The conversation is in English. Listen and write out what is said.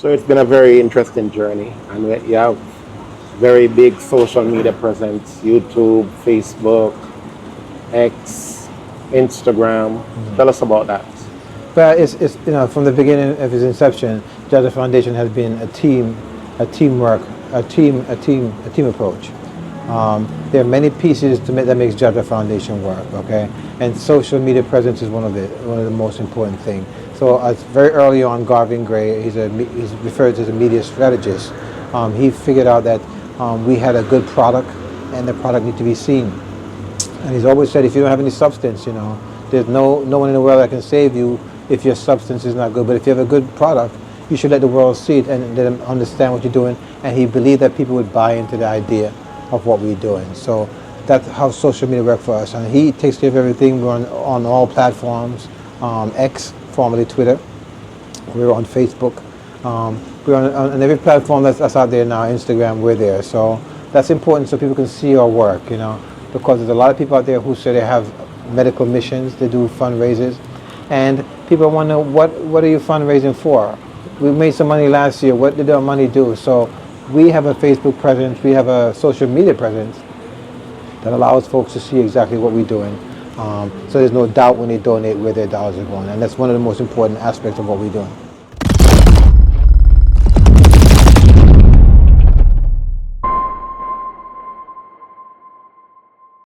So it's been a very interesting journey, and you have very big social media presence: YouTube, Facebook, X, Instagram. Mhm. Tell us about that. But it's from the beginning of its inception, JAHJAH Foundation has been a team, a teamwork, a team approach. There are many pieces that makes JAHJAH Foundation work. Okay, and social media presence is one of the most important things. So very early on, Garvin Gray, he's referred to as a media strategist. He figured out that we had a good product, and the product needed to be seen. And he's always said, if you don't have any substance, there's no one in the world that can save you if your substance is not good. But if you have a good product, you should let the world see it and let them understand what you're doing. And he believed that people would buy into the idea of what we're doing. So that's how social media works for us. And he takes care of everything. We're on all platforms, X, formerly Twitter. We're on Facebook. We're on every platform that's out there now. Instagram, we're there. So that's important so people can see our work, because there's a lot of people out there who say they have medical missions, they do fundraisers, and people wonder, what are you fundraising for? We made some money last year, what did our money do? So we have a Facebook presence, we have a social media presence that allows folks to see exactly what we're doing. So there's no doubt when they donate where their dollars are going, and that's one of the most important aspects of what we're doing.